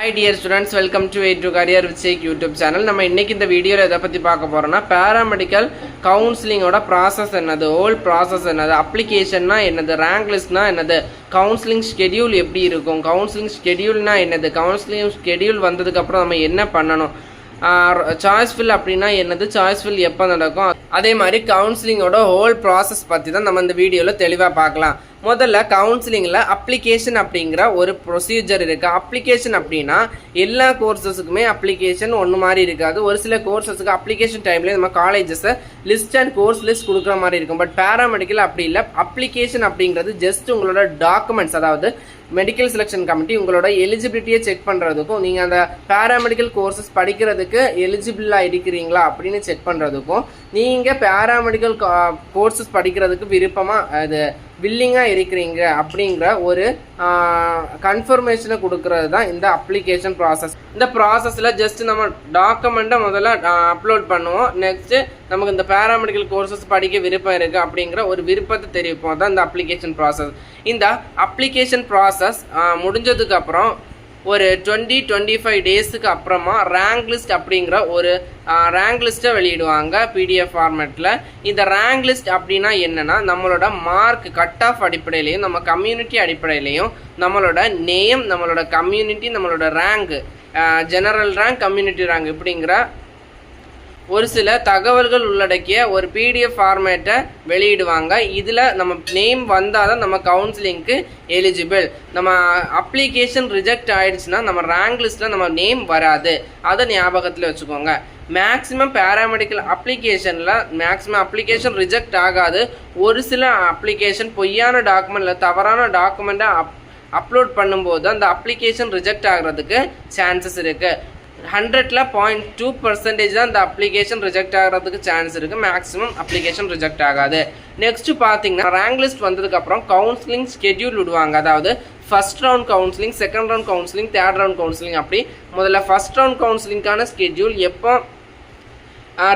Hi dear students, welcome to A to Career with Sheikh YouTube channel. நம்ம இன்னைக்கு இந்த வீடியோல எதை பத்தி பார்க்க போறோம்னா பாராமெடிக்கல் கவுன்சிலிங்கோட process என்னது, whole process என்னது, அப்ளிகேஷன்னா என்னது, ரேங்க் லிஸ்ட்னா என்னது, கவுன்சிலிங் ஷெட்யூல் எப்படி இருக்கும், கவுன்சிலிங் ஷெட்யூல்னா என்னது, கவுன்சிலிங் ஷெட்யூல் வந்ததுக்கு அப்புறம் நம்ம என்ன பண்ணணும், சாய்ஸ் ஃபில் அப்படின்னா என்னது, சாய்ஸ் ஃபில் எப்போ நடக்கும், அதே மாதிரி கவுன்சிலிங்கோட ஹோல் ப்ராசஸ் பற்றி தான் நம்ம இந்த வீடியோவில் தெளிவாக பார்க்கலாம். முதல்ல கவுன்சிலிங்கில் அப்ளிகேஷன் அப்படிங்கிற ஒரு ப்ரொசீஜர் இருக்குது. அப்ளிகேஷன் அப்படின்னா எல்லா கோர்சஸுக்குமே அப்ளிகேஷன் ஒன்று மாதிரி இருக்காது. ஒரு சில கோர்சஸுக்கு அப்ளிகேஷன் டைம்லேயே நம்ம காலேஜஸை லிஸ்ட் அண்ட் கோர்ஸ் லிஸ்ட் கொடுக்குற மாதிரி இருக்கும். பட் பேராமெடிக்கல் அப்படி இல்லை. அப்ளிகேஷன் அப்படிங்கிறது ஜஸ்ட் உங்களோட டாக்குமெண்ட்ஸ், அதாவது மெடிக்கல் செலெக்ஷன் கமிட்டி உங்களோட எலிஜிபிலிட்டியை செக் பண்ணுறதுக்கும், நீங்கள் அந்த பேராமெடிக்கல் கோர்சஸ் படிக்கிறதுக்கு எலிஜிபிளாக இருக்கிறீங்களா அப்படின்னு செக் பண்ணுறதுக்கும், நீங்கள் பேராமெடிக்கல் கோர்சஸ் படிக்கிறதுக்கு விருப்பமாக அது வில்லிங்காக இருக்கிறீங்க அப்படிங்கிற ஒரு கன்ஃபர்மேஷனை கொடுக்கறது தான் இந்த அப்ளிகேஷன் ப்ராசஸ். இந்த ப்ராசஸில் ஜஸ்ட் நம்ம டாக்குமெண்ட்டை முதல்ல அப்லோட் பண்ணுவோம். நெக்ஸ்ட்டு நமக்கு இந்த பேராமெடிக்கல் கோர்சஸ் படிக்க விருப்பம் இருக்குது அப்படிங்கிற ஒரு விருப்பத்தை தெரிவிப்போம். தான் இந்த அப்ளிகேஷன் ப்ராசஸ். இந்த அப்ளிகேஷன் ப்ராசஸ் முடிஞ்சதுக்கப்புறம் ஒரு 20-25 டேஸுக்கு அப்புறமா ரேங்க் லிஸ்ட் அப்படிங்கிற ஒரு ரேங்க் லிஸ்ட்டை வெளியிடுவாங்க பிடிஎஃப் ஃபார்மேட்டில். இந்த ரேங்க் லிஸ்ட் அப்படின்னா என்னென்னா, நம்மளோட மார்க் கட் ஆஃப் அடிப்படையிலையும் நம்ம கம்யூனிட்டி அடிப்படையிலையும் நம்மளோட நேம், நம்மளோட கம்யூனிட்டி, நம்மளோட rank, general rank, community rank இப்படிங்கிற ஒரு சில தகவல்கள் உள்ளடக்கிய ஒரு பிடிஎஃப் ஃபார்மேட்டை வெளியிடுவாங்க. இதில் நம்ம நேம் வந்தால் தான் நம்ம கவுன்சிலிங்க்கு எலிஜிபிள். நம்ம அப்ளிகேஷன் ரிஜெக்ட் ஆகிடுச்சுன்னா நம்ம ரேங்க் லிஸ்ட்டில் நம்ம நேம் வராது. அதை ஞாபகத்தில் வச்சுக்கோங்க. மேக்ஸிமம் பேராமெடிக்கல் அப்ளிகேஷனில் மேக்ஸிமம் அப்ளிகேஷன் ரிஜெக்ட் ஆகாது. ஒரு சில அப்ளிகேஷன் பொய்யான டாக்குமெண்ட்டில் தவறான டாக்குமெண்ட்டை அப்லோட் பண்ணும்போது அந்த அப்ளிகேஷன் ரிஜெக்ட் ஆகிறதுக்கு சான்சஸ் இருக்குது. 100ல் 0.2% தான் இந்த அப்ளிகேஷன் ரிஜெக்ட் ஆகிறதுக்கு சான்ஸ் இருக்குது. மேக்ஸிமம் அப்ளிகேஷன் ரிஜெக்ட் ஆகாது. நெக்ஸ்ட்டு பார்த்தீங்கன்னா ரேங்க் லிஸ்ட் வந்ததுக்கப்புறம் கவுன்சிலிங் ஸ்கெட்யூல் விடுவாங்க. அதாவது first round counselling, second round counselling, third round counselling. அப்படி முதல்ல ஃபர்ஸ்ட் ரவுண்ட் கவுன்சிலிங்கான ஸ்கெட்யூல் எப்போ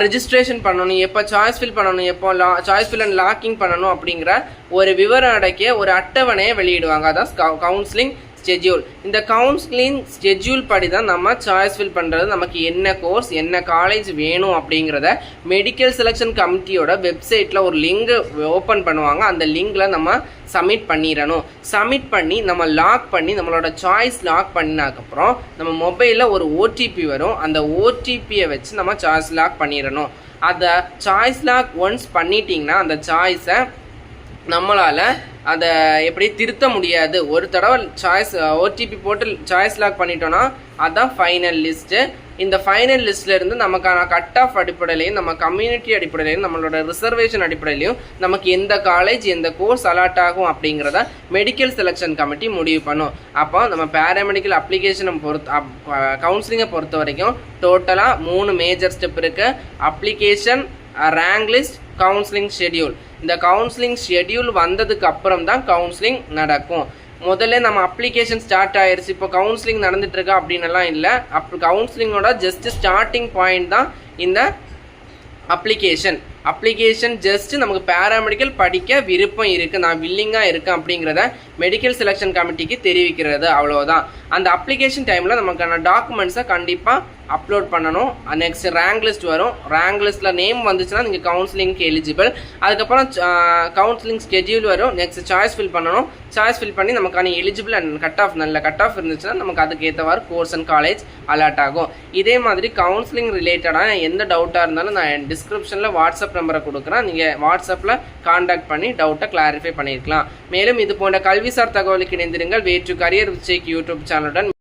ரிஜிஸ்ட்ரேஷன் பண்ணணும், எப்போ சாய்ஸ் ஃபில் பண்ணணும், எப்போ சாய்ஸ் ஃபில் அண்ட் லாக்கிங் பண்ணணும் அப்படிங்கிற ஒரு விவரம் அடக்கிய ஒரு அட்டவணையை வெளியிடுவாங்க. அதான் கவுன்சிலிங் ஸ்கெட்யூல். இந்த கவுன்சிலிங் ஸ்கெட்யூல் படி தான் நம்ம சாய்ஸ் ஃபில் பண்ணுறது, நமக்கு என்ன கோர்ஸ், என்ன காலேஜ் வேணும் அப்படிங்கிறத மெடிக்கல் செலெக்ஷன் கமிட்டியோட வெப்சைட்டில் ஒரு லிங்க் ஓப்பன் பண்ணுவாங்க. அந்த லிங்கில் நம்ம சப்மிட் பண்ணிடணும். சப்மிட் பண்ணி நம்ம லாக் பண்ணி நம்மளோட சாய்ஸ் லாக் பண்ணினதுக்கப்புறம் நம்ம மொபைலில் ஒரு ஓடிபி வரும். அந்த ஓடிபியை வச்சு நம்ம சாய்ஸ் லாக் பண்ணிடணும். அதை சாய்ஸ் லாக் ஒன்ஸ் பண்ணிட்டீங்கன்னா அந்த சாய்ஸை நம்மளால் அதை எப்படி திருத்த முடியாது. ஒரு தடவை சாய்ஸ் ஓடிபி போட்டு சாய்ஸ் லாக் பண்ணிட்டோன்னா அதுதான் ஃபைனல் லிஸ்ட்டு. இந்த ஃபைனல் லிஸ்ட்லேருந்து நமக்கான கட் ஆஃப் அடிப்படையிலையும் நம்ம கம்யூனிட்டி அடிப்படையிலையும் நம்மளோட ரிசர்வேஷன் அடிப்படையிலையும் நமக்கு எந்த காலேஜ் எந்த கோர்ஸ் அலாட் ஆகும் அப்படிங்கிறத மெடிக்கல் செலெக்ஷன் கமிட்டி முடிவு பண்ணும். அப்போ நம்ம பேராமெடிக்கல் அப்ளிகேஷனை கவுன்சிலிங்கை பொறுத்த வரைக்கும் டோட்டலாக 3 மேஜர் ஸ்டெப் இருக்குது. Application, rank list, counselling schedule. இந்த கவுன்சிலிங் ஷெட்யூல் வந்ததுக்கு அப்புறம் தான் கவுன்சிலிங் நடக்கும். முதல்ல நம்ம அப்ளிகேஷன் ஸ்டார்ட் ஆயிடுச்சு, இப்போ கவுன்சிலிங் நடந்துட்டு இருக்கா அப்படின்னுலாம் இல்லை. கவுன்சிலிங்கோட ஜஸ்ட் ஸ்டார்டிங் பாயிண்ட் தான் இந்த அப்ளிகேஷன் ஜஸ்ட் நமக்கு பேராமெடிக்கல் படிக்க விருப்பம் இருக்குது, நான் வில்லிங்காக இருக்கேன் அப்படிங்கிறத மெடிக்கல் செலெக்ஷன் கமிட்டிக்கு தெரிவிக்கிறது, அவ்வளோதான். அந்த அப்ளிகேஷன் டைமில் நமக்கான டாக்குமெண்ட்ஸை கண்டிப்பாக அப்லோட் பண்ணணும். நெக்ஸ்ட் ரேங்க் லிஸ்ட் வரும். ரேங்க் லிஸ்ட்டில் நேம் வந்துச்சுன்னா நீங்கள் கவுன்சிலிங்க்கு எலிஜிபிள். அதுக்கப்புறம் கவுன்சிலிங் ஸ்கெட்யூல் வரும். நெக்ஸ்ட் சாய்ஸ் ஃபில் பண்ணணும். சாய்ஸ் ஃபில் பண்ணி நமக்கான எலிஜிபிள் அண்ட் கட் ஆஃப் நல்ல கட் ஆஃப் இருந்துச்சுன்னா நமக்கு அதுக்கு ஏற்றவாறு கோர்ஸ் அண்ட் காலேஜ் அலாட் ஆகும். இதே மாதிரி கவுன்சிலிங் ரிலேட்டடான எந்த டவுட்டாக இருந்தாலும் நான் டிஸ்கிரிப்ஷனில் வாட்ஸ்அப் நம்பரை கொடுக்குறேன். நீங்கள் வாட்ஸ்அப்பில் கான்டாக்ட் பண்ணி டவுட்டை கிளாரிஃபை பண்ணியிருக்கலாம். மேலும் இது போன்ற கல்விசார் தகவலுக்கு இணைந்திருங்கள். Way to career with Shaikh YouTube சேனலுடன்.